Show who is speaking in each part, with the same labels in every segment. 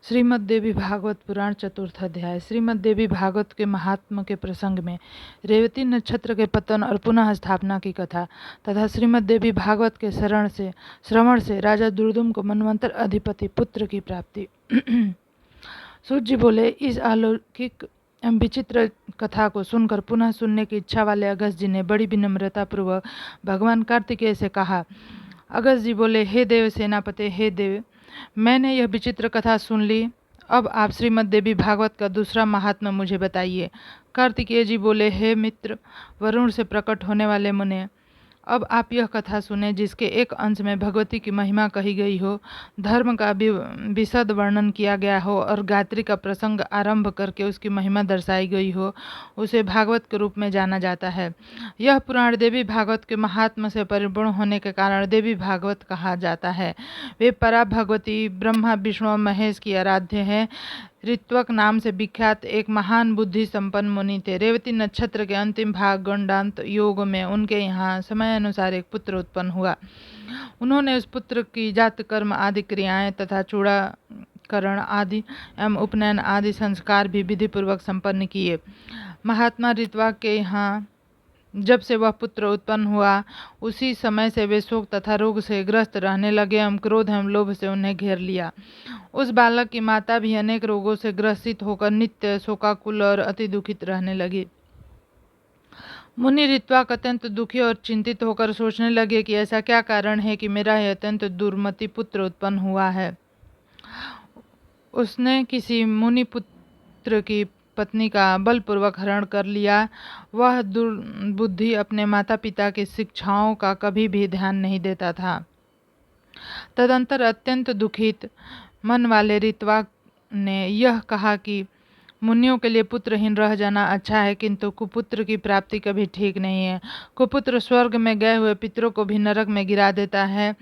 Speaker 1: श्रीमद् देवी भागवत पुराण चतुर्थ अध्याय। श्रीमद् देवी भागवत के महात्म के प्रसंग में रेवती नक्षत्र के पतन और पुनः स्थापना की कथा तथा श्रीमद् देवी भागवत के श्रवण से राजा दुर्दुम को मनवंतर अधिपति पुत्र की प्राप्ति। सूत जी बोले, इस अलौकिक एवं विचित्र कथा को सुनकर पुनः सुनने की इच्छा वाले अगस्त जी ने बड़ी विनम्रता पूर्वक भगवान कार्तिकेय से कहा। अगस्त जी बोले, हे देव सेनापति, हे देव, मैंने यह विचित्र कथा सुन ली। अब आप श्रीमद् देवी भागवत का दूसरा महात्म्य मुझे बताइए। कार्तिकेय जी बोले, हे मित्र, वरुण से प्रकट होने वाले मुने, अब आप यह कथा सुने जिसके एक अंश में भगवती की महिमा कही गई हो, धर्म का विशद वर्णन किया गया हो और गायत्री का प्रसंग आरंभ करके उसकी महिमा दर्शाई गई हो। उसे भागवत के रूप में जाना जाता है। यह पुराण देवी भागवत के महात्म से परिपूर्ण होने के कारण देवी भागवत कहा जाता है। वे परा भगवती ब्रह्मा विष्णु और महेश की आराध्य है। ऋत्वक नाम से विख्यात एक महान बुद्धि संपन्न मुनि थे। रेवती नक्षत्र के अंतिम भाग गंडांत योग में उनके यहाँ समय अनुसार एक पुत्र उत्पन्न हुआ। उन्होंने उस पुत्र की जात कर्म आदि क्रियाएं तथा चूड़ाकरण आदि एवं उपनयन आदि संस्कार भी विधि पूर्वक संपन्न किए। महात्मा ऋत्वाक के यहाँ जब से वह पुत्र उत्पन्न हुआ, उसी समय से वे शोक तथा रोग से ग्रस्त रहने लगे एवं क्रोध एवं लोभ से उन्हें घेर लिया। उस बालक की माता भी अनेक रोगों से ग्रसित होकर नित्य शोकाकुल और अति दुखित रहने लगी। मुनि ऋत्वाक अत्यंत दुखी और चिंतित होकर सोचने लगे कि ऐसा क्या कारण है कि मेरा यह अत्यंत दुर्मति पुत्र उत्पन्न हुआ है। उसने किसी मुनि पुत्र की पत्नी का बलपूर्वक हरण कर लिया। वह दुर्बुद्धि अपने माता पिता की शिक्षाओं का कभी भी ध्यान नहीं देता था। तदंतर अत्यंत दुखित मन वाले ऋत्वाक ने यह कहा कि मुनियों के लिए पुत्रहीन रह जाना अच्छा है, किंतु कुपुत्र की प्राप्ति कभी ठीक नहीं है। कुपुत्र स्वर्ग में गए हुए पितरों को भी नरक में गिरा देता है।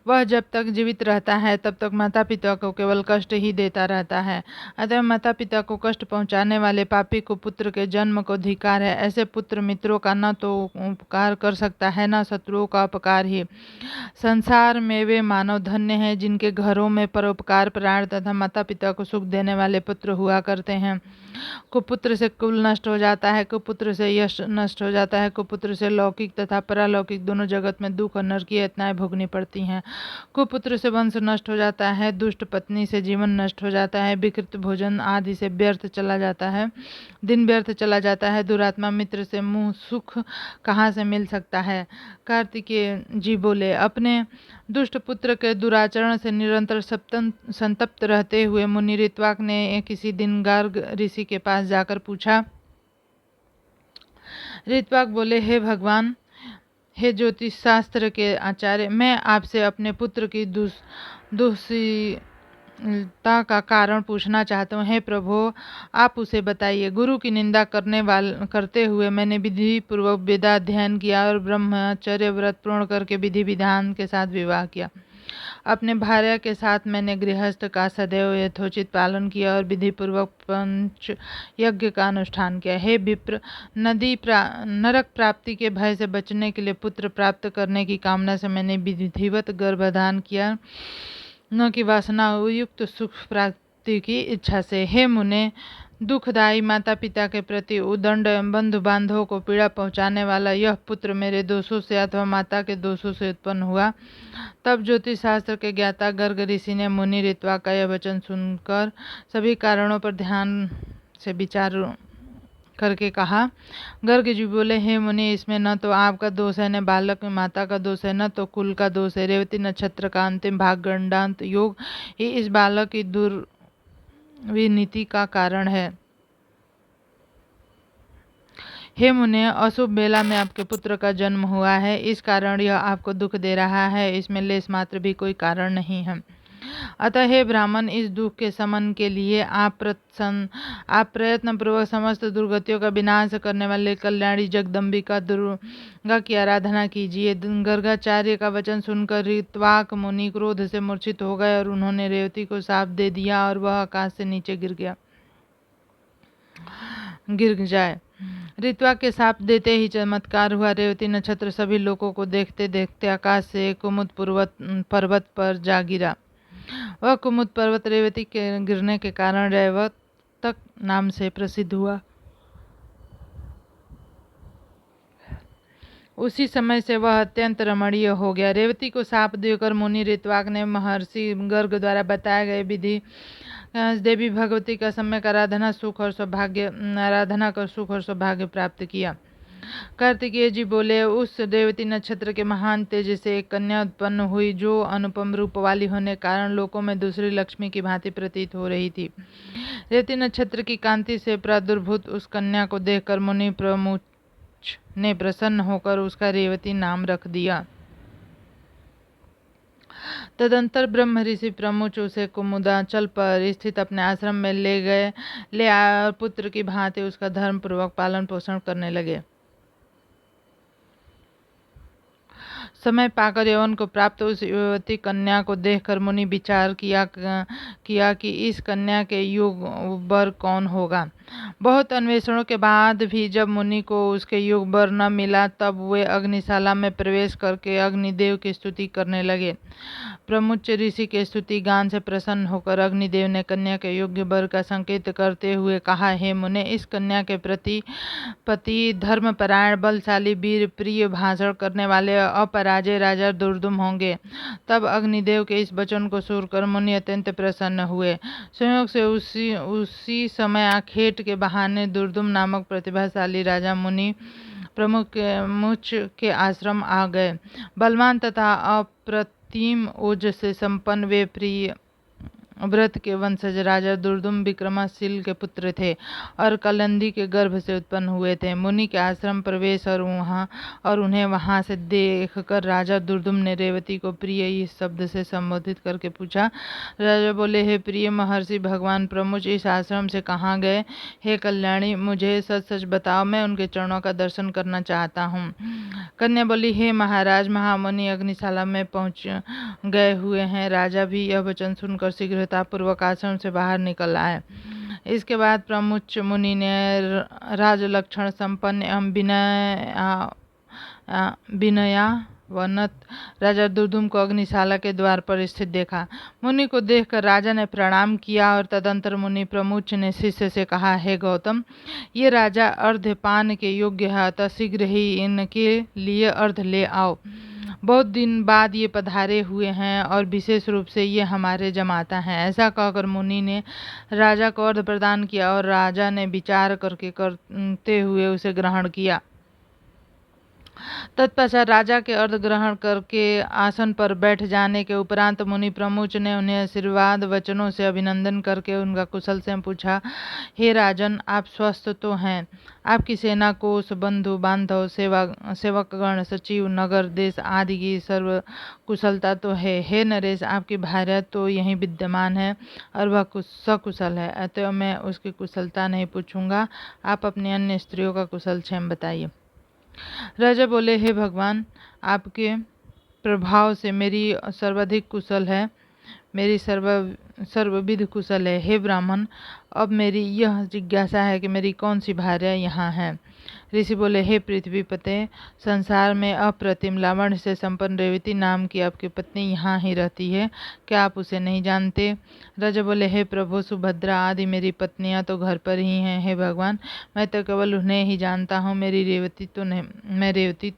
Speaker 1: वह जब तक जीवित रहता है तब तक माता पिता को केवल कष्ट ही देता रहता है। अतः माता पिता को कष्ट पहुंचाने वाले पापी कुपुत्र के जन्म को धिक्कार है। ऐसे पुत्र मित्रों का न तो उपकार कर सकता है न शत्रुओं का अपकार ही। संसार में वे मानव धन्य हैं जिनके घरों में परोपकार परायण तथा माता पिता को सुख देने वाले पुत्र हुआ करते हैं। कुपुत्र से कुल नष्ट हो जाता है, कुपुत्र से यश नष्ट हो जाता है, कुपुत्र से लौकिक तथा परालौकिक दोनों जगत में दुख और नरकीय यातनाएं भोगनी पड़ती हैं। कुपुत्र से वंश नष्ट हो जाता है, दुष्ट पत्नी से जीवन नष्ट हो जाता है, विकृत भोजन आदि से व्यर्थ चला जाता है, दिन व्यर्थ चला जाता है, दुरात्मा मित्र से मुंह सुख कहाँ से मिल सकता है। कार्तिकेय जी बोले, अपने दुष्ट पुत्र के दुराचरण से निरंतर संतप्त रहते हुए मुनि ऋत्वाक ने किसी दिन गार्ग ऋषि के पास जाकर पूछा। ऋत्वाक बोले, हे भगवान, हे ज्योतिष शास्त्र के आचार्य, मैं आपसे अपने पुत्र की दुष्टता का कारण पूछना चाहता हूँ। हे प्रभु, आप उसे बताइए। गुरु की निंदा करते हुए मैंने विधि पूर्वक वेदाध्ययन किया और ब्रह्मचर्य व्रत पूर्ण करके विधि विधान के साथ विवाह किया। अपने भार्या के साथ मैंने गृहस्थ का सदैव यथोचित पालन किया और विधि पूर्वक पंच यज्ञ का अनुष्ठान किया। हे विप्र, नरक प्राप्ति के भय से बचने के लिए पुत्र प्राप्त करने की कामना से मैंने विधिवत गर्भधान किया, न कि वासना युक्त सुख प्राप्ति की इच्छा से। हे मुने, दुखदायी माता पिता के प्रति उदंड एवं बंधु बांधवों को पीड़ा पहुंचाने वाला यह पुत्र मेरे दोषों से अथवा माता के दोषों से उत्पन्न हुआ। तब ज्योतिष शास्त्र के ज्ञाता गर्ग ऋषि ने मुनि ऋत्वाक का यह वचन सुनकर सभी कारणों पर ध्यान से विचार करके कहा। गर्ग जी बोले, हे मुनि, इसमें न तो आपका दोष है, न बालक में माता का दोष है, न तो कुल का दोष है। रेवती नक्षत्र का अंतिम भाग गंडांत योग ही इस बालक की दुर्विनीति का कारण है। हे मुने, अशुभ बेला में आपके पुत्र का जन्म हुआ है, इस कारण यह आपको दुख दे रहा है। इसमें लेस मात्र भी कोई कारण नहीं है। अतः हे ब्राह्मण, इस दुख के शमन के लिए आप प्रयत्न पूर्वक समस्त दुर्गतियों का विनाश करने वाले कल्याणी जगदम्बिका दुर्गा की आराधना कीजिए। गर्गाचार्य का वचन सुनकर ऋत्वाक मुनि क्रोध से मूर्छित हो गए और उन्होंने रेवती को शाप दे दिया और वह आकाश से नीचे गिर जाए। ऋत्वाक के साप देते ही चमत्कार हुआ। रेवती नक्षत्र सभी लोगों को देखते देखते आकाश से कुमुद पर्वत पर जा गिरा। वह कुमुद पर्वत रेवती के गिरने के कारण रैवतक नाम से प्रसिद्ध हुआ। उसी समय से वह अत्यंत रमणीय हो गया। रेवती को शाप देकर मुनि ऋत्वाक ने महर्षि गर्ग द्वारा बताए गए विधि देवी भगवती का सम्यक आराधना कर सुख और सौभाग्य प्राप्त किया। कार्तिकेय जी बोले, उस रेवती नक्षत्र के महान तेज से एक कन्या उत्पन्न हुई जो अनुपम रूप वाली होने कारण लोकों में दूसरी लक्ष्मी की भांति प्रतीत हो रही थी। रेवती नक्षत्र की कांति से प्रादुर्भूत उस कन्या को देखकर मुनि प्रमुच ने प्रसन्न होकर उसका रेवती नाम रख दिया। तदंतर ब्रह्म ऋषि प्रमुच उसे कुमुदाचल पर स्थित अपने आश्रम में ले आए और पुत्र की भांति उसका धर्म पूर्वक पालन पोषण करने लगे। समय पाकर यौवन को प्राप्त उस युवती कन्या को देखकर मुनि विचार किया कि इस कन्या के युग वर कौन होगा। बहुत अन्वेषणों के बाद भी जब मुनि को उसके युग वर न मिला तब वे अग्निशाला में प्रवेश करके अग्निदेव की स्तुति करने लगे। प्रमुच ऋषि के स्तुति गान से प्रसन्न होकर अग्निदेव ने कन्या के योग्य वर का संकेत करते हुए कहा, हे मुने, इस कन्या के पति धर्मपरायण, बलशाली, वीर, प्रिय, भाषण करने वाले अपराजय राजा दुर्दुम होंगे। तब अग्निदेव के इस वचन को सुनकर मुनि अत्यंत प्रसन्न हुए। संयोग से उसी समय आखेट के बहाने दुर्दुम नामक प्रतिभाशाली राजा मुनि प्रमुच के आश्रम आ गए। बलवान तथा अप्रतिम ओज से संपन्न वे प्रिय व्रत के वंशज राजा दुर्दुम विक्रमाशील के पुत्र थे और कलंदी के गर्भ से उत्पन्न हुए थे। मुनि के आश्रम प्रवेश और उन्हें वहां से देखकर राजा दुर्दुम ने रेवती को प्रिय इस शब्द से संबोधित करके पूछा। राजा बोले, हे प्रिय महर्षि भगवान प्रमुच इस आश्रम से कहाँ गए? हे कल्याणी, मुझे सच सच बताओ, मैं उनके चरणों का दर्शन करना चाहता हूँ। कन्या बोली, हे महाराज, महामुनि अग्निशाला में पहुंच गए हुए हैं। राजा भी यह वचन सुनकर शीघ्रतापूर्वक आश्रम से बाहर निकल आए। इसके बाद प्रमुच मुनि ने राजलक्षण संपन्न एवं विनयावनत राजा दुर्दुम को अग्निशाला के द्वार पर स्थित देखा। मुनि को देखकर राजा ने प्रणाम किया और तदंतर मुनि प्रमुच ने शिष्य से कहा, हे गौतम, ये राजा अर्धपान के योग्य है, अतः शीघ्र ही इनके लिए अर्ध ले आओ। बहुत दिन बाद ये पधारे हुए हैं और विशेष रूप से ये हमारे जमाता हैं। ऐसा कहकर मुनि ने राजा को अर्घ प्रदान किया और राजा ने विचार करते हुए उसे ग्रहण किया। तत्पश्चात राजा के अर्घ ग्रहण करके आसन पर बैठ जाने के उपरांत मुनि प्रमुच ने उन्हें आशीर्वाद वचनों से अभिनंदन करके उनका कुशल से पूछा, हे राजन, आप स्वस्थ तो हैं? आपकी सेना, कोष, बंधु बांधव, सेवकगण, सचिव, नगर, देश आदि की सर्व कुशलता तो है। हे नरेश, आपकी भार्या तो यहीं विद्यमान है और वह सकुशल है, अतः मैं उसकी कुशलता नहीं पूछूंगा। आप अपनी अन्य स्त्रियों का कुशल क्षेम बताइए। राजा बोले, हे भगवान, आपके प्रभाव से मेरी सर्वाधिक कुशल है, मेरी सर्वविध कुशल है। हे ब्राह्मण, अब मेरी यह जिज्ञासा है कि मेरी कौन सी भार्या यहाँ है? ऋषि बोले, हे पृथ्वीपते, संसार में अप्रतिम लावण्य से संपन्न रेवती नाम की आपकी पत्नी यहाँ ही रहती है, क्या आप उसे नहीं जानते? राजा बोले, हे प्रभु, सुभद्रा आदि मेरी पत्नियां तो घर पर ही हैं। हे भगवान, मैं तो केवल उन्हें ही जानता हूँ, मैं रेवती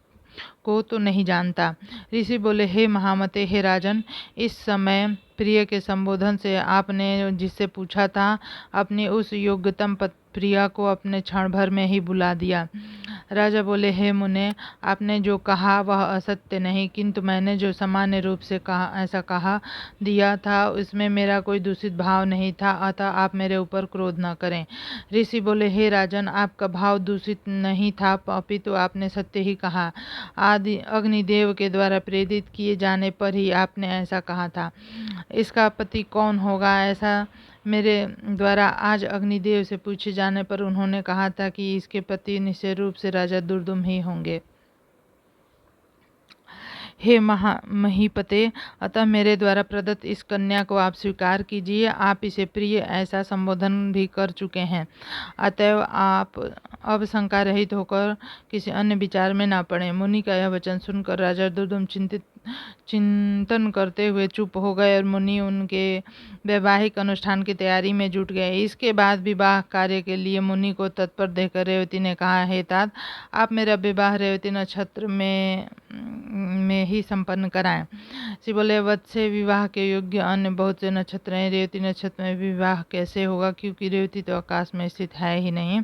Speaker 1: को तो नहीं जानता। ऋषि बोले, हे महामते, हे राजन, इस समय प्रिय के संबोधन से आपने जिससे पूछा था, अपनी उस योग्यतम प्रिया को अपने क्षण भर में ही बुला दिया। राजा बोले, हे मुने, आपने जो कहा वह असत्य नहीं, किंतु मैंने जो सामान्य रूप से ऐसा कहा दिया था उसमें मेरा कोई दूषित भाव नहीं था, अतः आप मेरे ऊपर क्रोध न करें। ऋषि बोले, हे राजन, आपका भाव दूषित नहीं था, अपितु आपने सत्य ही कहा। आदि अग्निदेव के द्वारा प्रेरित किए जाने पर ही आपने ऐसा कहा था। इसका पति कौन होगा, ऐसा मेरे द्वारा आज अग्निदेव से पूछे जाने पर उन्होंने कहा था कि इसके पति निश्चय रूप से राजा दुर्दुम ही होंगे। हे महीपते, अतः मेरे द्वारा प्रदत्त इस कन्या को आप स्वीकार कीजिए। आप इसे प्रिय ऐसा संबोधन भी कर चुके हैं, अतएव आप अब शंका रहित होकर किसी अन्य विचार में ना पड़े। मुनि का यह वचन सुनकर राजा दुर्दुम चिंतित चिंतन करते हुए चुप हो गए और मुनि उनके वैवाहिक अनुष्ठान की तैयारी में जुट गए। इसके बाद विवाह कार्य के लिए मुनि को तत्पर देखकर रेवती ने कहा, हे तात, आप मेरा विवाह रेवती नक्षत्र में ही संपन्न कराएं। श्री बोले, वत्से, विवाह के योग्य अन्य बहुत से नक्षत्र हैं, रेवती नक्षत्र में विवाह कैसे होगा, क्योंकि रेवती तो आकाश में स्थित है ही नहीं।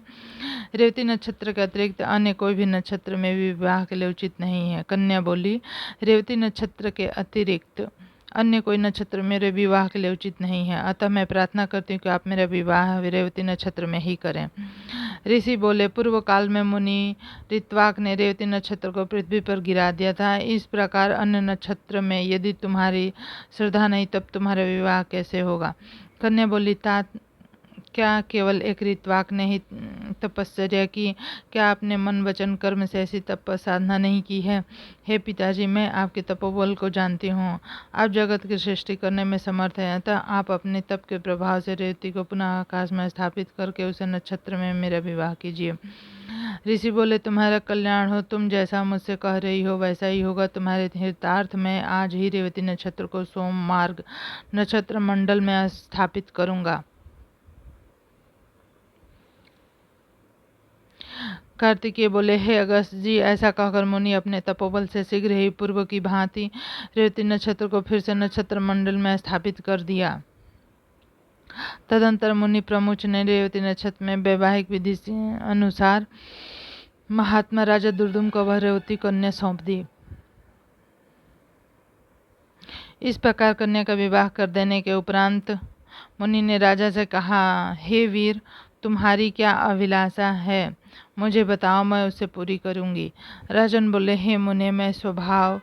Speaker 1: रेवती नक्षत्र के अतिरिक्त अन्य कोई भी नक्षत्र में विवाह के लिए उचित नहीं है। कन्या बोली, रेवती नक्षत्र के अतिरिक्त अन्य कोई नक्षत्र मेरे विवाह के लिए उचित नहीं है, अतः मैं प्रार्थना करती हूँ कि आप मेरा विवाह रेवती नक्षत्र में ही करें। ऋषि बोले, पूर्व काल में मुनि ऋत्वाक ने रेवती नक्षत्र को पृथ्वी पर गिरा दिया था। इस प्रकार अन्य नक्षत्र में यदि तुम्हारी श्रद्धा नहीं तब तुम्हारा विवाह कैसे होगा। कन्या बोली, तात, क्या केवल एक ऋत्वाक ने ही तपश्चर्या की? क्या आपने मन वचन कर्म से ऐसी तप साधना नहीं की है? हे पिताजी, मैं आपके तपोबल को जानती हूँ। आप जगत की सृष्टि करने में समर्थ हैं, अतः आप अपने तप के प्रभाव से रेवती को पुनः आकाश में स्थापित करके उसे नक्षत्र में मेरा विवाह कीजिए। ऋषि बोले, तुम्हारा कल्याण हो, तुम जैसा मुझसे कह रही हो वैसा ही होगा। तुम्हारे हितार्थ मैं आज ही रेवती नक्षत्र को सोम मार्ग नक्षत्र मंडल में स्थापित करूंगा। कार्तिकेय बोले, हे अगस्त जी, ऐसा कहकर मुनि अपने तपोबल से शीघ्र ही पूर्व की भांति रेवती नक्षत्र को फिर से नक्षत्र मंडल में स्थापित कर दिया। तदंतर मुनि प्रमुख ने रेवती नक्षत्र में वैवाहिक विधि अनुसार महात्मा राजा दुर्दुम को वह रेवती कन्या सौंप दी। इस प्रकार कन्या का विवाह कर देने के उपरांत मुनि ने राजा से कहा, हे वीर, तुम्हारी क्या अभिलाषा है, मुझे बताओ, मैं उसे पूरी करूंगी। राजन बोले, हे मुने, मैं स्वभाव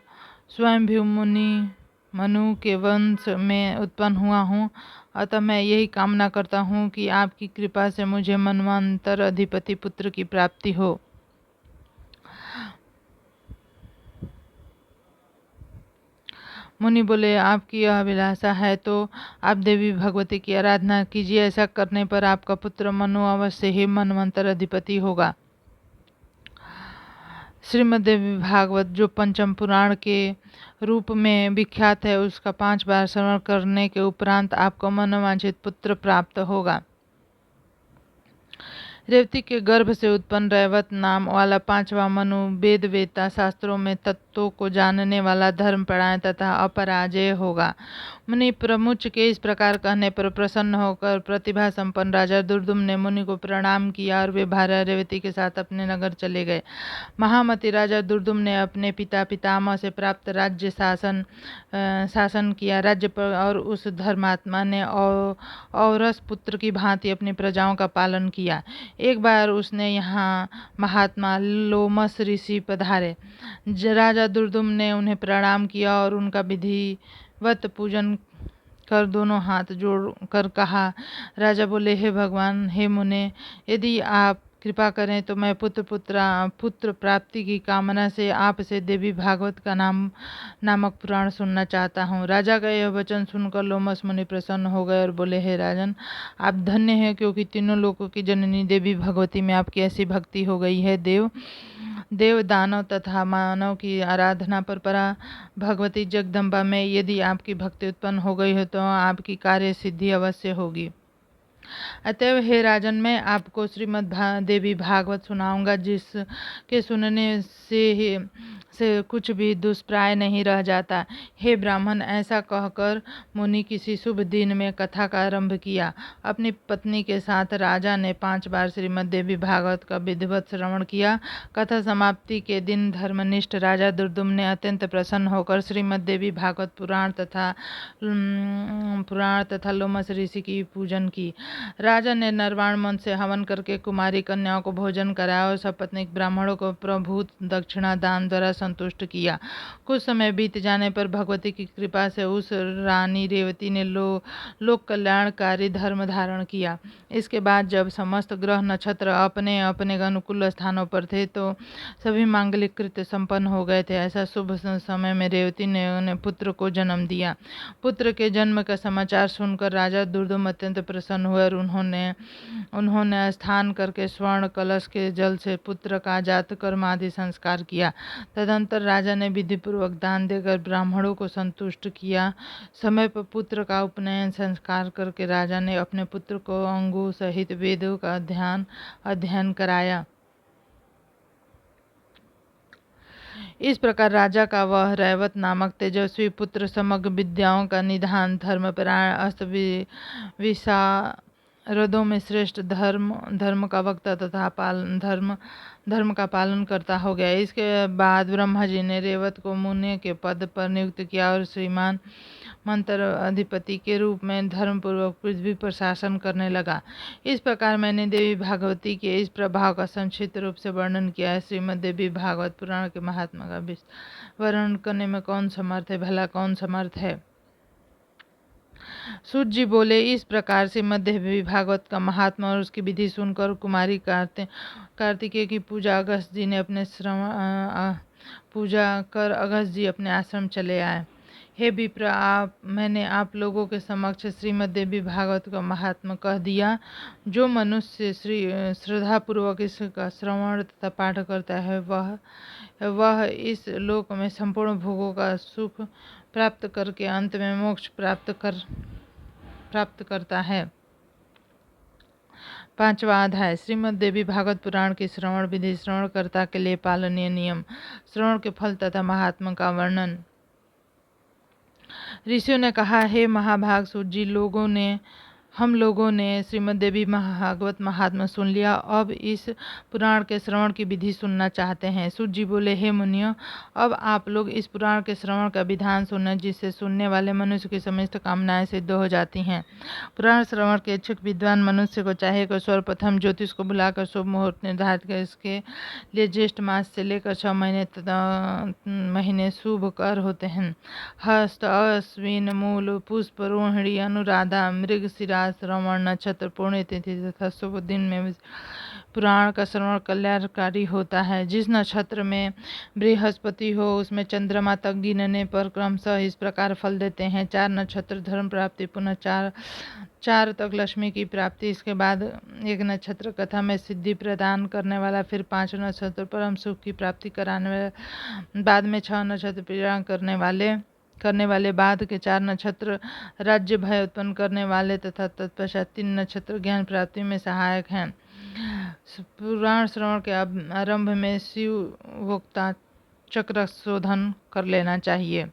Speaker 1: स्वयं भी मुनि मनु के वंश में उत्पन्न हुआ हूँ, अतः मैं यही कामना करता हूँ कि आपकी कृपा से मुझे मनवंतर अधिपति पुत्र की प्राप्ति हो। मुनि बोले, आपकी यह अभिलाषा है तो आप देवी भगवती की आराधना कीजिए। ऐसा करने पर आपका पुत्र मनु अवश्य ही मनवंतर अधिपति होगा। श्रीमद्देवी भागवत, जो पंचम पुराण के रूप में विख्यात है, उसका 5 बार श्रवण करने के उपरांत आपको मनोवांछित पुत्र प्राप्त होगा। रेवती के गर्भ से उत्पन्न रैवत नाम वाला 5वां मनु वेद वेता, शास्त्रों में तत्वों को जानने वाला, धर्मपरायण तथा अपराजेय होगा। मुनि प्रमुच के इस प्रकार कहने पर प्रसन्न होकर प्रतिभा संपन्न राजा दुर्दुम ने मुनि को प्रणाम किया और वे भार्या रेवती के साथ अपने नगर चले गए। महामती राजा दुर्दुम ने अपने पिता पितामह से प्राप्त राज्य शासन किया। राज्य पर और उस धर्मात्मा ने औरस पुत्र की भांति अपनी प्रजाओं का पालन किया। एक बार उसने यहाँ महात्मा लोमस ऋषि पधारे। राजा दुर्दुम ने उन्हें प्रणाम किया और उनका विधिवत पूजन कर दोनों हाथ जोड़ कर कहा। राजा बोले, हे भगवान, हे मुने, यदि आप कृपा करें तो मैं पुत्र प्राप्ति की कामना से आपसे देवी भागवत का नामक पुराण सुनना चाहता हूँ। राजा का यह वचन सुनकर लोमस मुनि प्रसन्न हो गए और बोले, हे राजन, आप धन्य हैं, क्योंकि तीनों लोकों की जननी देवी भगवती में आपकी ऐसी भक्ति हो गई है। देव दानव तथा मानव की आराधना पर परा भगवती जगदम्बा में यदि आपकी भक्ति उत्पन्न हो गई हो तो आपकी कार्य सिद्धि अवश्य होगी। अतएव हे राजन, मैं आपको श्रीमद् देवी भागवत सुनाऊंगा, जिसके सुनने से कुछ भी दुष्प्राय नहीं रह जाता। हे ब्राह्मण, ऐसा कहकर मुनि किसी शुभ दिन में कथा का आरंभ किया। अपनी पत्नी के साथ राजा ने 5 बार श्रीमद् देवी भागवत का विधिवत श्रवण किया। कथा समाप्ति के दिन धर्मनिष्ठ राजा दुर्दुम ने अत्यंत प्रसन्न होकर श्रीमद् देवी भागवत पुराण तथा लोमस ऋषि की पूजन की। राजा ने निर्वाण मन से हवन करके कुमारी कन्याओं को भोजन कराया और सपत्नीक ब्राह्मणों को प्रभूत दक्षिणा दान द्वारा संतुष्ट किया। कुछ समय बीत जाने पर भगवती की कृपा से उस रानी रेवती ने लोक कल्याणकारी धर्म धारण किया। इसके बाद जब समस्त ग्रह नक्षत्र अपने अपने अनुकूल स्थानों पर थे तो सभी मांगलिक कृत्य संपन्न हो गए थे। ऐसा शुभ समय में रेवती ने उन्हें पुत्र को जन्म दिया। पुत्र के जन्म का समाचार सुनकर राजा दुर्दुम अत्यंत प्रसन्न हुए भीतर उन्होंने स्थान करके स्वर्ण कलश के जल से पुत्र का जात कर्म आदि संस्कार किया। तदंतर राजा ने विधिपूर्वक दान देकर ब्राह्मणों को संतुष्ट किया। समय पर पुत्र का उपनयन संस्कार करके राजा ने अपने पुत्र को अंगों सहित वेदों का अध्ययन कराया। इस प्रकार राजा का वह रैवत नामक तेजस्वी पुत्र समग्र विद्याओं का निधान, धर्मपरायण, अस्त विशारदों में श्रेष्ठ, धर्म का वक्ता तथा धर्म का पालन करता हो गया। इसके बाद ब्रह्मा जी ने रेवत को मुनि के पद पर नियुक्त किया और श्रीमान मंत्र अधिपति के रूप में धर्मपूर्वक पृथ्वी पर शासन करने लगा। इस प्रकार मैंने देवी भागवती के इस प्रभाव का संक्षिप्त रूप से वर्णन किया है। श्रीमद् देवी भागवत पुराण के महात्मा का वर्णन करने में कौन समर्थ है, भला कौन समर्थ है? सूत जी बोले, इस प्रकार श्रीमद् देवी भागवत का महात्मा और उसकी विधि सुनकर कुमारी कार्तिकेय की पूजा अगस्त जी ने पूजा कर अगस्त जी अपने आश्रम चले आए। हे विप्र, मैंने आप लोगों के समक्ष श्रीमद् देवी भागवत का महात्मा कह दिया। जो मनुष्य श्रद्धापूर्वक इसका श्रवण तथा पाठ करता है वह इस लोक में संपूर्ण भोगों का सुख प्राप्त करके अंत में मोक्ष प्राप्त करता है। 5वां अध्याय श्रीमद् देवी भागवत पुराण की श्रवण विधि, श्रवणकर्ता के लिए पालनीय नियम, श्रवण के फल तथा महात्मा का वर्णन। ऋषियों ने कहा, हे महाभाग सूत जी, हम लोगों ने श्रीमद् देवी भागवत महात्मा सुन लिया। अब इस पुराण के श्रवण की विधि सुनना चाहते हैं। सूत जी बोले, हे मुनियों, अब आप लोग इस पुराण के श्रवण का विधान सुनने, जिससे सुनने वाले मनुष्य की समस्त कामनाएं सिद्ध हो जाती हैं। पुराण श्रवण के इच्छुक विद्वान मनुष्य को चाहिए कि सर्वप्रथम ज्योतिष को बुलाकर शुभ मुहूर्त निर्धारित कर इसके लिए ज्येष्ठ मास से लेकर 6 महीने शुभ कर होते हैं। हस्त, अश्विन, मूल, पुष्प, रोहिणी, अनुराधा, मृगशिरा, श्रवण, नक्षत्र, पूर्ण तिथि तथा शुभ दिन में पुराण का श्रवण कल्याणकारी होता है। जिस नक्षत्र में बृहस्पति हो उसमें चंद्रमा तक गिनने पर क्रमशः इस प्रकार फल देते हैं। 4 नक्षत्र धर्म प्राप्ति, पुनः 4 तक लक्ष्मी की प्राप्ति, इसके बाद 1 नक्षत्र कथा में सिद्धि प्रदान करने वाला, फिर 5 नक्षत्र परम सुख की प्राप्ति कराने वाला, बाद में 6 नक्षत्र पीड़ा करने वाले, बाद के 4 नक्षत्र राज्य भय उत्पन्न करने वाले तथा तत्पश्चात 3 नक्षत्र ज्ञान प्राप्ति में सहायक हैं। पुराण श्रवण के आरंभ में शिव वोक्ता चक्र शोधन कर लेना चाहिए।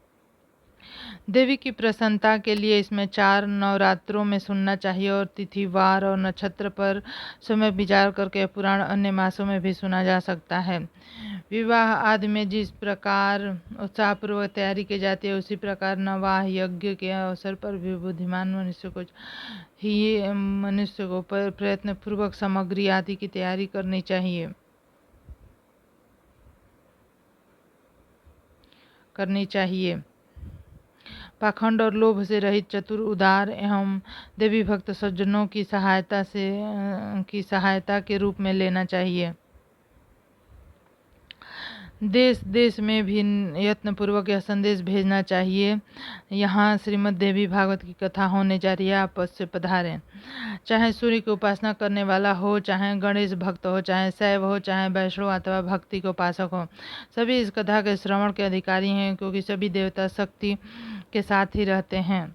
Speaker 1: देवी की प्रसन्नता के लिए इसमें 4 नवरात्रों में सुनना चाहिए और तिथि, वार और नक्षत्र पर समय विचार करके पुराण अन्य मासों में भी सुना जा सकता है। विवाह आदि में जिस प्रकार उत्साहपूर्वक तैयारी की जाती है, उसी प्रकार नवाह यज्ञ के अवसर पर भी बुद्धिमान मनुष्य को प्रयत्न पूर्वक सामग्री आदि की तैयारी करनी चाहिए। पाखंड और लोभ से रहित, चतुर, उदार एवं देवी भक्त सज्जनों की सहायता के रूप में लेना चाहिए। देश देश में भी यत्नपूर्वक यह संदेश भेजना चाहिए, यहाँ श्रीमद् देवी भागवत की कथा होने जा रही है, आप अवश्य पधारें। चाहे सूर्य की उपासना करने वाला हो, चाहे गणेश भक्त हो, चाहे शैव हो, चाहे वैष्णव अथवा भक्ति के उपासक हो, सभी इस कथा के श्रवण के अधिकारी हैं, क्योंकि सभी देवता शक्ति के साथ ही रहते हैं।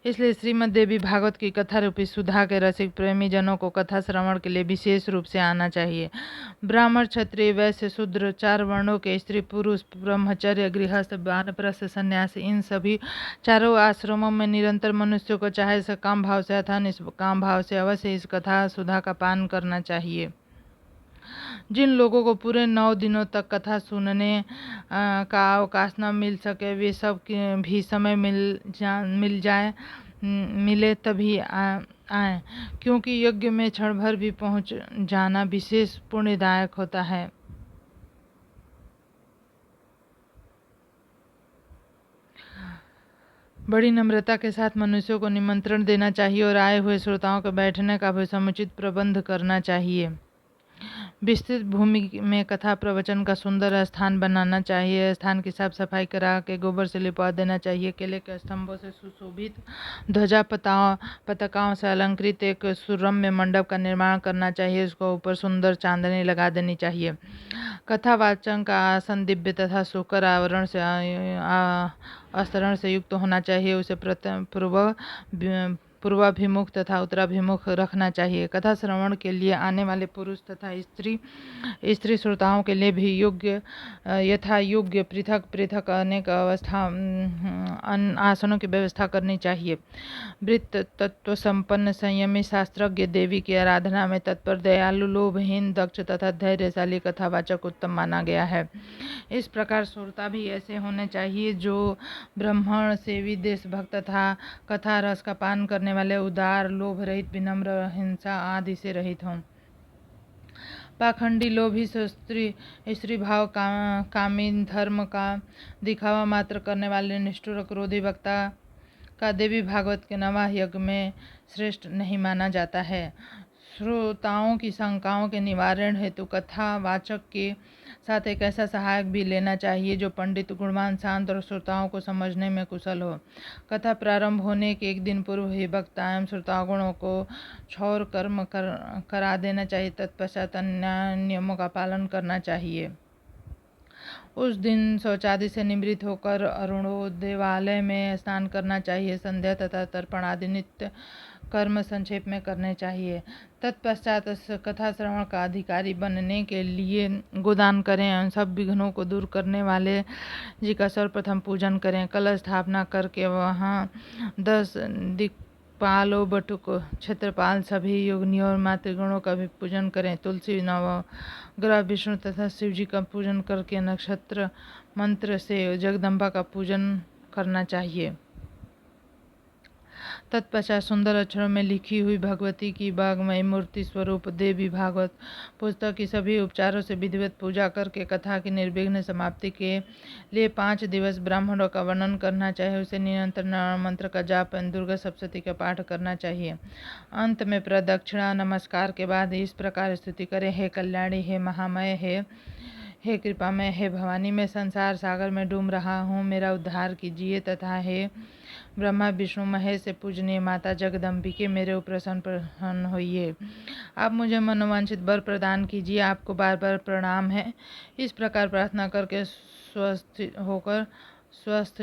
Speaker 1: इसलिए श्रीमद् देवी भागवत की कथा रूपी सुधा के रसिक प्रेमी जनों को कथा श्रवण के लिए विशेष रूप से आना चाहिए। ब्राह्मण, क्षत्रिय, वैश्य, शूद्र, 4 वर्णों के स्त्री पुरुष, ब्रह्मचर्य, गृहस्थ, वानप्रस्थ, सन्यासी, इन सभी 4 आश्रमों में निरंतर मनुष्य को चाहे सकाम भाव से अथवा निष्काम भाव से अवश्य इस कथा सुधा का पान करना चाहिए। जिन लोगों को पूरे 9 दिनों तक कथा सुनने का अवकाश न मिल सके, वे सब भी समय मिले तभी आए, क्योंकि यज्ञ में क्षण भर भी पहुंच जाना विशेष पुण्यदायक होता है। बड़ी नम्रता के साथ मनुष्यों को निमंत्रण देना चाहिए और आए हुए श्रोताओं के बैठने का भी समुचित प्रबंध करना चाहिए। विस्तृत भूमि में कथा प्रवचन का सुंदर स्थान बनाना चाहिए। स्थान की साफ सफाई करा के गोबर से लिपवा देना चाहिए। केले के स्तंभों से सुशोभित ध्वजा पताकाओं से अलंकृत एक सुरम्य मंडप का निर्माण करना चाहिए। उसको ऊपर सुंदर चांदनी लगा देनी चाहिए। कथावाचन का आसन दिव्य तथा सुकर आवरण से अस्तरण से युक्त होना चाहिए। उसे पूर्वाभिमुख तथा उत्तराभिमुख रखना चाहिए। कथा श्रवण के लिए आने वाले पुरुष तथा स्त्री श्रोताओं के लिए भी यथा योग्य पृथक पृथक अनेक आसनों की व्यवस्था करनी चाहिए। वृत्त तत्व संपन्न संयमी शास्त्रज्ञ देवी की आराधना में तत्पर दयालु लोभहीन दक्ष तथा धैर्यशाली कथावाचक उत्तम माना गया है। इस प्रकार श्रोता भी ऐसे होने चाहिए जो ब्राह्मण सेवी देशभक्त तथा कथा रस का पान करने वाले उदार लोभ रहित विनम्र हिंसा आदि से रहित हों। पाखंडी लोभी स्त्री भाव कामी धर्म का दिखावा मात्र करने वाले निष्ठुर क्रोधी वक्ता का देवी भागवत के नवाह यज्ञ में श्रेष्ठ नहीं माना जाता है। श्रोताओं की शंकाओं के निवारण हेतु कथा वाचक के साथ एक ऐसा सहायक भी लेना चाहिए जो पंडित गुणवान शांत और श्रोताओं को समझने में कुशल हो। कथा प्रारंभ होने के एक दिन पूर्व ही वक्ता एवं श्रोतागणों को क्षौर कर्म करा देना चाहिए। तत्पश्चात अन्य नियमों का पालन करना चाहिए। उस दिन शौचादि से निवृत्त होकर अरुणोदेवालय में स्नान करना चाहिए। संध्या तथा तर्पण आदि नित्य कर्म संक्षेप में करने चाहिए। तत्पश्चात कथा श्रवण का अधिकारी बनने के लिए गोदान करें एवं सब विघ्नों को दूर करने वाले जी का सर्वप्रथम पूजन करें। कलश स्थापना करके वहाँ 10 दिक्पालों बटुक क्षेत्रपाल सभी योगिनियों और मातृगणों का भी पूजन करें। तुलसी नवग्रह विष्णु तथा शिव जी का पूजन करके नक्षत्र मंत्र से जगदम्बा का पूजन करना चाहिए। तत्पश्चात सुंदर अक्षरों में लिखी हुई भगवती की वाग्मयी मूर्ति स्वरूप देवी भागवत पुस्तक की सभी उपचारों से विधिवत पूजा करके कथा की निर्विघ्न समाप्ति के लिए 5 दिवस ब्राह्मणों का वर्णन करना चाहिए। उसे निरंतर मंत्र का जाप एवं दुर्गा सप्तशती का पाठ करना चाहिए। अंत में प्रदक्षिणा नमस्कार के बाद इस प्रकार स्तुति करें, हे कल्याणी, हे महामय, हे कृपामय, हे भवानी, मैं संसार सागर में डूब रहा हूँ, मेरा उद्धार कीजिए। तथा हे ब्रह्मा विष्णु महेश से पूजनीय माता जगदम्बिके, मेरे ऊपर प्रसन्न होइए। आप मुझे मनोवांछित वर प्रदान कीजिए, आपको बार बार प्रणाम है। इस प्रकार प्रार्थना करके स्वस्थ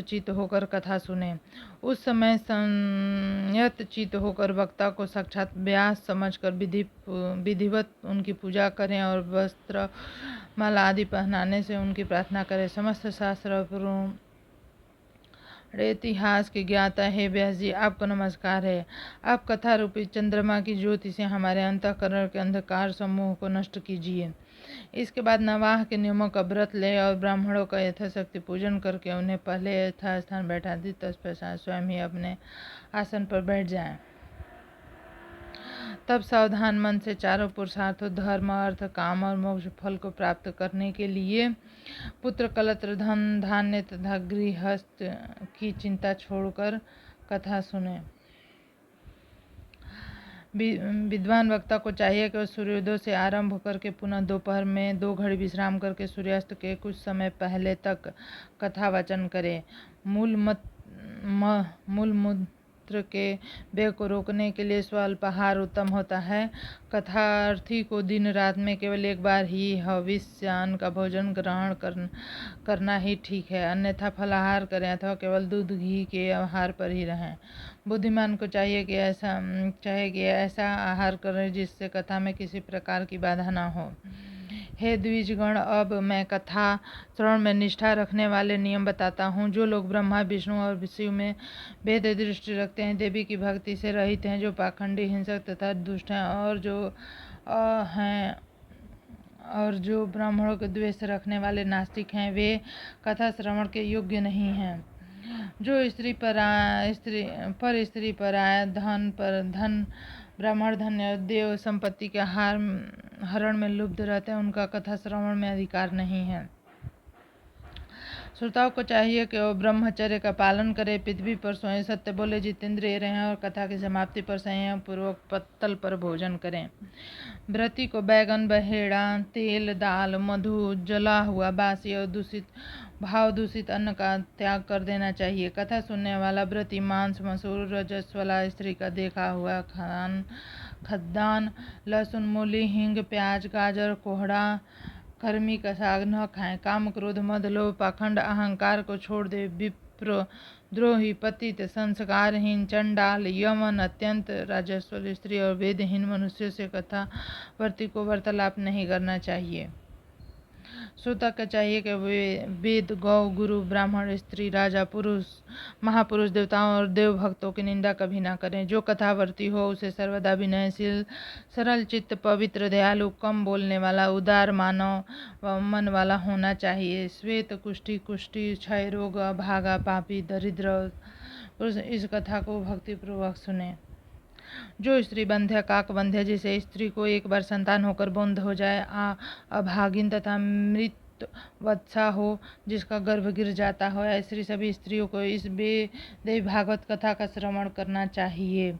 Speaker 1: चित्त होकर कथा सुने। उस समय संयत चित्त होकर वक्ता को साक्षात व्यास समझकर विधिवत उनकी पूजा करें और वस्त्र माला आदि पहनाने से उनकी प्रार्थना करें। समस्त शास्त्र इतिहास के ज्ञाता है व्यास जी, आपको नमस्कार है। आप कथा रूपी चंद्रमा की ज्योति से हमारे अंतःकरण के अंधकार समूह को नष्ट कीजिए। इसके बाद नवाह के नियमों का व्रत ले और ब्राह्मणों का यथाशक्ति पूजन करके उन्हें पहले यथास्थान बैठा दी। तत्पश्चात स्वयं ही अपने आसन पर बैठ जाएं। तब सावधान मन से चारों पुरुषार्थों धर्म अर्थ काम और मोक्ष फल को प्राप्त करने के लिए पुत्र कलत्र धन धान्य तथा गृहस्थ की चिंता छोड़कर कथा सुने। विद्वान वक्ता को चाहिए कि सूर्योदय से आरंभ करके पुनः दोपहर में 2 घड़ी विश्राम करके सूर्यास्त के कुछ समय पहले तक कथा वाचन करे। मूलमूत्र के वेग को रोकने के लिए स्वल्पाहार उत्तम होता है। कथार्थी को दिन रात में केवल एक बार ही हविष्यान्न का भोजन ग्रहण करना ही ठीक है, अन्यथा फलाहार करें अथवा केवल दूध घी के आहार पर ही रहें। बुद्धिमान को चाहिए कि ऐसा आहार करें जिससे कथा में किसी प्रकार की बाधा न हो। हे द्विजगण, अब मैं कथा श्रवण में निष्ठा रखने वाले नियम बताता हूँ। जो लोग ब्रह्मा विष्णु और शिव में भेद दृष्टि रखते हैं, देवी की भक्ति से रहित हैं, जो पाखंडी हिंसक तथा दुष्ट हैं और जो ब्राह्मणों के द्वेष रखने वाले नास्तिक हैं, वे कथा श्रवण के योग्य नहीं हैं। जो स्त्री पर आया, धन पर धन, ब्राह्मण धन्य देव संपत्ति के हरण में लुब्ध रहते हैं, उनका कथा श्रवण में अधिकार नहीं है। श्रोताओं को चाहिए कि वो ब्रह्मचर्य का पालन करें, पृथ्वी पर सोएं, सत्य बोले, जितेंद्रिय रहें और कथा की समाप्ति पर संयम पूर्वक पत्तल पर भोजन करें। व्रती को बैगन, बहेड़ा, तेल, दाल, मधु, जला हुआ बासी और भाव दूषित अन्न का त्याग कर देना चाहिए। कथा सुनने वाला व्रती मांस, मसूर, रजस्वला स्त्री का देखा हुआ खाद्यान्न, लहसुन, मूली, हींग, प्याज, गाजर, कोहड़ा, कर्मी का साग न खाएं। काम, क्रोध, मद, लोभ, पाखंड, अहंकार को छोड़ दे। विप्र, द्रोही, पतित, संस्कारहीन, चंडाल, यमन, अत्यंत राजस्वल स्त्री और वेदहीन मनुष्य से कथा वर्ती को वार्तालाप नहीं करना चाहिए। श्रोता का चाहिए कि वे वेद, गौ, गुरु, ब्राह्मण, स्त्री, राजा, पुरुष, महापुरुष, देवताओं और देव भक्तों की निंदा कभी ना करें। जो कथावर्ती हो उसे सर्वदा विनयशील, सरल चित्त, पवित्र, दयालु, कम बोलने वाला, उदार मानव मन वाला होना चाहिए। श्वेत कुष्ठी, क्षय रोग, अभागा, पापी, दरिद्र इस कथा को भक्तिपूर्वक सुने। जो स्त्री बंध्या, काक बंध्या, जिसे स्त्री को एक बार संतान होकर बंध हो जाए, अभागिन तथा मृत वत्सा हो, जिसका गर्भ गिर जाता हो, ऐसी सभी स्त्रियों को इस देवी भागवत कथा का श्रवण करना चाहिए।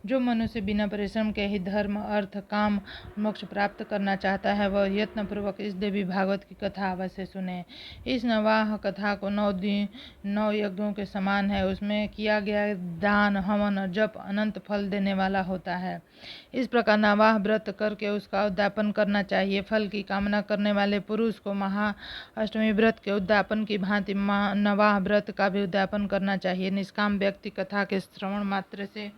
Speaker 1: जो मनुष्य बिना परिश्रम के ही धर्म, अर्थ, काम, मोक्ष प्राप्त करना चाहता है, वह यत्न पूर्वक इस देवी भागवत की कथा अवश्य सुने। इस नवाह कथा को 9 यज्ञों के समान है। उसमें किया गया दान, हवन और जप अनंत फल देने वाला होता है। इस प्रकार नवाह व्रत करके उसका उद्यापन करना चाहिए। फल की कामना करने वाले पुरुष को अष्टमी व्रत के उद्यापन की भांति नवाह व्रत का भी उद्यापन करना चाहिए। निष्काम व्यक्ति कथा के श्रवण मात्र से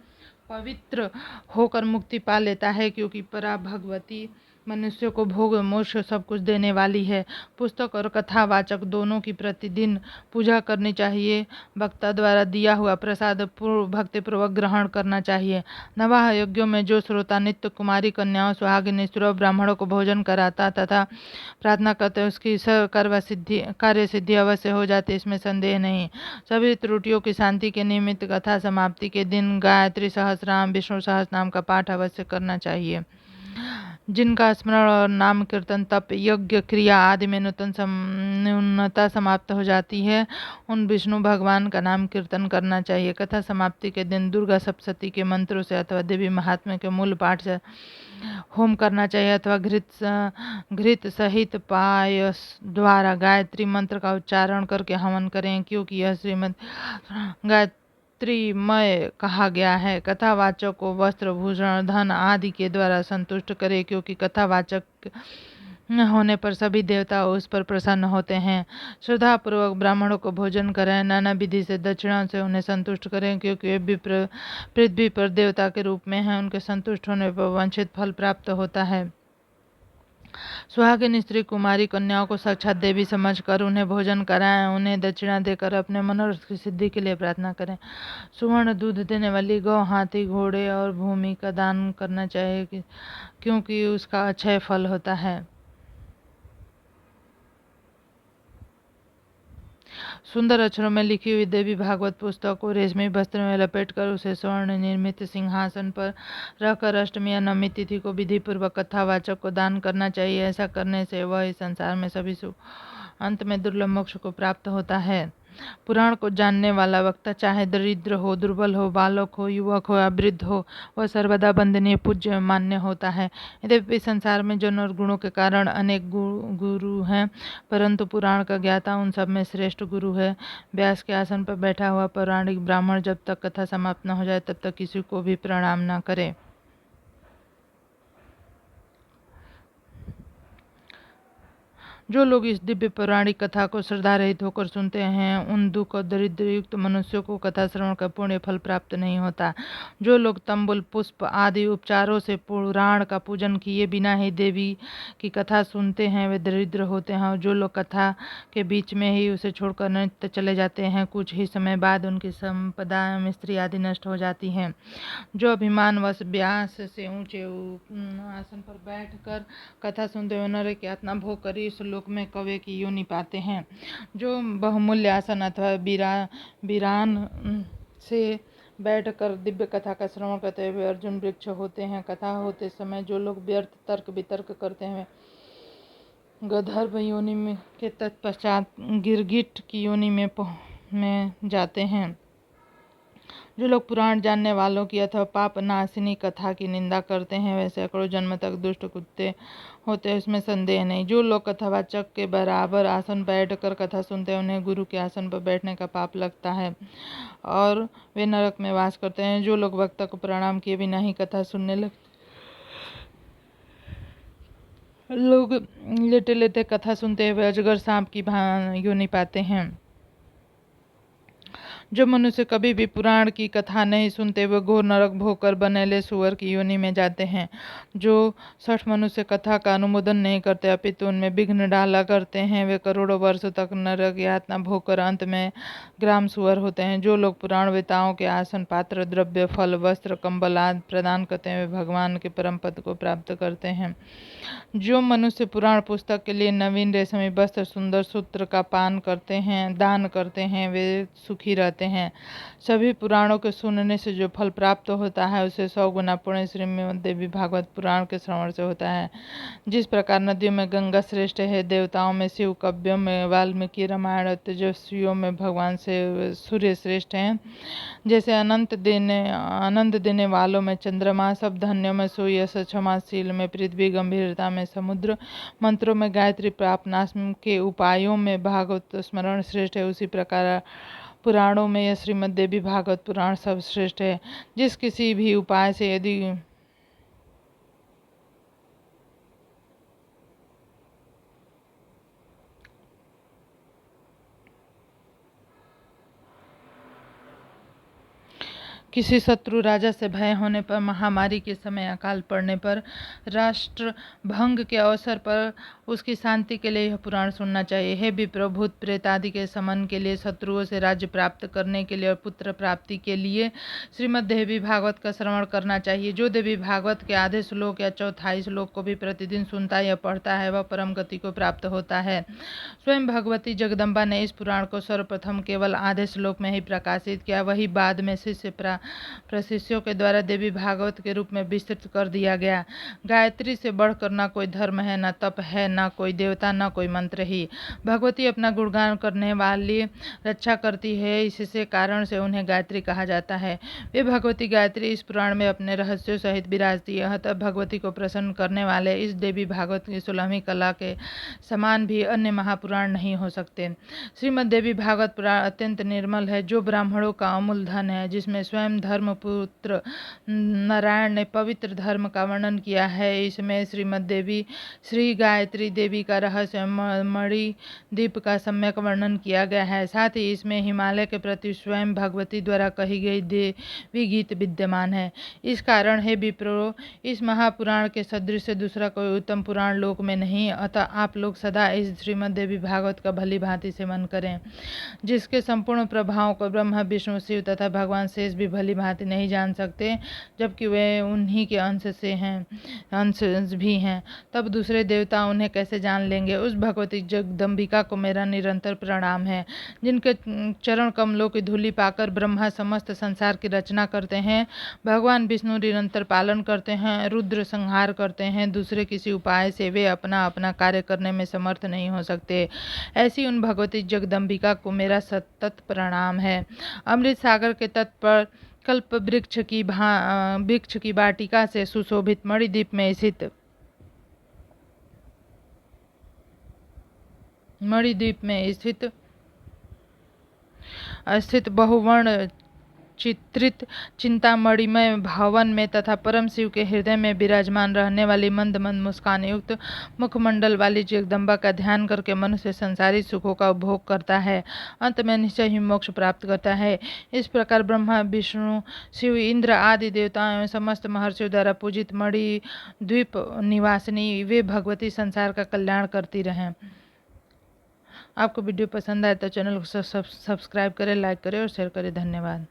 Speaker 1: पवित्र होकर मुक्ति पा लेता है, क्योंकि परा भगवती मनुष्य को भोग, मोक्ष सब कुछ देने वाली है। पुस्तक और कथावाचक दोनों की प्रतिदिन पूजा करनी चाहिए। वक्ता द्वारा दिया हुआ प्रसाद भक्तिपूर्वक ग्रहण करना चाहिए। नवाह यज्ञों में जो श्रोता नित्य कुमारी कन्याओं, सुहागिनी स्त्रियों, ब्राह्मणों को भोजन कराता तथा प्रार्थना करते उसकी कार्य सिद्धि अवश्य हो जाती, इसमें संदेह नहीं। सभी त्रुटियों की शांति के निमित्त कथा समाप्ति के दिन गायत्री सहस्रनाम, विष्णु सहस्रनाम का पाठ अवश्य करना चाहिए। जिनका स्मरण और नाम कीर्तन, तप, यज्ञ, क्रिया आदि में न्यूनता समाप्त हो जाती है, उन विष्णु भगवान का नाम कीर्तन करना चाहिए। कथा समाप्ति के दिन दुर्गा सप्तशती के मंत्रों से अथवा देवी महात्म्य के मूल पाठ से होम करना चाहिए, अथवा घृत सहित पायस द्वारा गायत्री मंत्र का उच्चारण करके हवन करें, क्योंकि यह श्रीमद् गायत्रीमय कहा गया है। कथावाचक को वस्त्र, भूषण, धन आदि के द्वारा संतुष्ट करे, क्योंकि कथावाचक होने पर सभी देवता उस पर प्रसन्न होते हैं। श्रद्धा पूर्वक ब्राह्मणों को भोजन कराएं, नाना विधि से दक्षिणा से उन्हें संतुष्ट करें, क्योंकि वे पृथ्वी पर देवता के रूप में हैं। उनके संतुष्ट होने पर वांछित फल प्राप्त होता है। सुहागिन स्त्री कुमारी कन्याओं को साक्षात देवी समझकर उन्हें भोजन कराएं, उन्हें दक्षिणा देकर अपने मनोरथ की सिद्धि के लिए प्रार्थना करें। सुवर्ण दूध देने वाली गौ, हाथी, घोड़े और भूमि का दान करना चाहिए, क्योंकि उसका अक्षय फल होता है। सुंदर अक्षरों में लिखी हुई देवी भागवत पुस्तक को रेशमी वस्त्र में लपेटकर उसे स्वर्ण निर्मित सिंहासन पर रखकर अष्टमी या नवमी तिथि को विधि पूर्वक कथावाचक को दान करना चाहिए। ऐसा करने से वह इस संसार में सभी सुख, अंत में दुर्लभ मोक्ष को प्राप्त होता है। पुराण को जानने वाला वक्ता चाहे दरिद्र हो, दुर्बल हो, बालक हो, युवक हो या वृद्ध हो, वह सर्वदा वंदनीय, पूज्य, मान्य होता है। यद्यपि संसार में जन और गुणों के कारण अनेक गुरु हैं, परंतु पुराण का ज्ञाता उन सब में श्रेष्ठ गुरु है। व्यास के आसन पर बैठा हुआ पौराणिक ब्राह्मण जब तक कथा समाप्त न हो जाए तब तक किसी को भी प्रणाम न करे। जो लोग इस दिव्य पौराणिक कथा को श्रद्धा रहित होकर सुनते हैं, उन दुख और दरिद्र युक्त मनुष्यों को कथा श्रवण का पुण्य फल प्राप्त नहीं होता। जो लोग तंबुल, पुष्प आदि उपचारों से पुराण का पूजन किए बिना ही देवी की कथा सुनते हैं, वे दरिद्र होते हैं। और जो लोग कथा के बीच में ही उसे छोड़कर नित्य चले जाते हैं, कुछ ही समय बाद उनकी संपदा, स्त्री आदि नष्ट हो जाती हैं। जो अभिमानवश व्यास से ऊंचे आसन पर बैठकर कथा सुनते हुए नरक की यातना भोग कर इस लोक में कौवे की योनि पाते हैं। जो बहुमूल्य आसन अथवा वीरान से बैठकर दिव्य कथा का श्रवण करते हुए अर्जुन वृक्ष होते हैं। कथा होते समय जो लोग व्यर्थ तर्क वितर्क करते हैं, गंधर्व योनि में के तत्पश्चात गिरगिट की योनि में जाते हैं। जो लोग पुराण जानने वालों की अथवा पाप नाशिनी कथा की निंदा करते हैं वे सैकड़ों जन्म तक दुष्ट कुत्ते होते हैं, इसमें संदेह नहीं। जो लोग कथावाचक के बराबर आसन बैठकर कथा सुनते हैं उन्हें गुरु के आसन पर बैठने का पाप लगता है और वे नरक में वास करते हैं। जो लोग वक्ता को प्रणाम किए बिना ही कथा सुनने लगते लोग लेटे लेटे कथा सुनते हुए अजगर सांप की योनि पाते हैं। जो मनुष्य कभी भी पुराण की कथा नहीं सुनते वे घोर नरक भोगकर बनेले सुअर की योनि में जाते हैं। जो 60 मनुष्य कथा का अनुमोदन नहीं करते अपितु उनमें विघ्न डाला करते हैं वे करोड़ों वर्ष तक नरक यातना भोगकर अंत में ग्राम सुअर होते हैं। जो लोग पुराण वेताओं के आसन पात्र द्रव्य फल वस्त्र कंबल आदि प्रदान करते हैं वे भगवान के परम पद को प्राप्त करते हैं। जो मनुष्य पुराण पुस्तक के लिए नवीन रेशमी वस्त्र सुंदर सूत्र का दान करते हैं वे सुखी रहते हैं। सभी पुराणों के सुनने से जो फल प्राप्त होता है उसे 100 गुना पुण्य श्रीमद् देवी भागवत पुराण के श्रवण से होता है। जिस प्रकार नदियों में गंगा श्रेष्ठ है, देवताओं में शिव, कव्यों में वाल्मीकि रामायण, तेजस्वियों में भगवान से सूर्य श्रेष्ठ हैं, जैसे आनंद देने वालों में चंद्रमा, सब धन्यों में सूर्य, क्षमाशील में पृथ्वी, गंभीरता में समुद्र, मंत्रों में गायत्री, प्रापनाश के उपायों में भागवत स्मरण श्रेष्ठ है, उसी प्रकार पुराणों में यह श्रीमद् देवी भागवत पुराण सर्वश्रेष्ठ है। जिस किसी भी उपाय से यदि किसी शत्रु राजा से भय होने पर, महामारी के समय अकाल पड़ने पर, राष्ट्र भंग के अवसर पर उसकी शांति के लिए यह पुराण सुनना चाहिए। हे विप्र, भूत प्रेत आदि के समन के लिए, शत्रुओं से राज्य प्राप्त करने के लिए और पुत्र प्राप्ति के लिए श्रीमद् देवी भागवत का श्रवण करना चाहिए। जो देवी भागवत के आधे श्लोक या चौथाई श्लोक को भी प्रतिदिन सुनता या पढ़ता है वह परम गति को प्राप्त होता है। स्वयं भगवती जगदम्बा ने इस पुराण को सर्वप्रथम केवल आधे श्लोक में ही प्रकाशित किया, वही बाद में प्रशिष्यों के द्वारा देवी भागवत के रूप में विस्तृत कर दिया गया। गायत्री से बढ़कर न कोई धर्म है, न तप है, न कोई देवता, न कोई मंत्र ही। भगवती अपना गुणगान करने वाली रक्षा करती है, इससे कारण से उन्हें गायत्री कहा जाता है। वे भगवती गायत्री इस पुराण में अपने रहस्यों सहित विराजती है। तब भगवती को प्रसन्न करने वाले इस देवी भागवत की 16वीं कला के समान भी अन्य महापुराण नहीं हो सकते। श्रीमद् देवी भागवत पुराण अत्यंत निर्मल है, जो ब्राह्मणों का अमूल धन है, जिसमें स्वयं धर्मपुत्र नारायण ने पवित्र धर्म का वर्णन किया है। इसमें श्रीमद् देवी श्री गायत्री देवी का रहस्य मणिद्वीप का सम्यक वर्णन किया गया है। साथ ही इसमें हिमालय के प्रति स्वयं भगवती द्वारा कही गई देवी गीत विद्यमान है। इस कारण हे विप्रो, इस महापुराण के सदृश से दूसरा कोई उत्तम पुराण लोक में नहीं, अतः आप लोग सदा इस श्रीमद् देवी भागवत का भली भांति सेवन करें, जिसके संपूर्ण प्रभावों को ब्रह्मा, विष्णु, शिव तथा भगवान शेष भी भली भांति नहीं जान सकते, जबकि वे उन्हीं के अंश भी हैं। तब दूसरे देवता उन्हें कैसे जान लेंगे। उस भगवती जगदम्बिका को मेरा निरंतर प्रणाम है, जिनके चरण कमलों की धूलि पाकर ब्रह्मा समस्त संसार की रचना करते हैं, भगवान विष्णु निरंतर पालन करते हैं, रुद्र संहार करते हैं, दूसरे किसी उपाय से वे अपना अपना कार्य करने में समर्थ नहीं हो सकते। ऐसी उन भगवती जगदम्बिका को मेरा सतत प्रणाम है। अमृत सागर के तट पर कल्प वृक्ष की वाटिका से सुशोभित मणिद्वीप में स्थित बहुवर्ण चित्रित चिंतामणिमय भवन में तथा परम शिव के हृदय में विराजमान रहने वाली मंद मंद मुस्कान युक्त मुखमंडल वाली जगदम्बा का ध्यान करके मनुष्य संसारी सुखों का उपभोग करता है, अंत में निश्चय ही मोक्ष प्राप्त करता है। इस प्रकार ब्रह्मा, विष्णु, शिव, इंद्र आदि देवताओं एवं समस्त महर्षियों द्वारा पूजित मणिद्वीप निवासिनी वे भगवती संसार का कल्याण करती रहें। आपको वीडियो पसंद आए तो चैनल को सब्सक्राइब करें, लाइक करें और शेयर करें। धन्यवाद।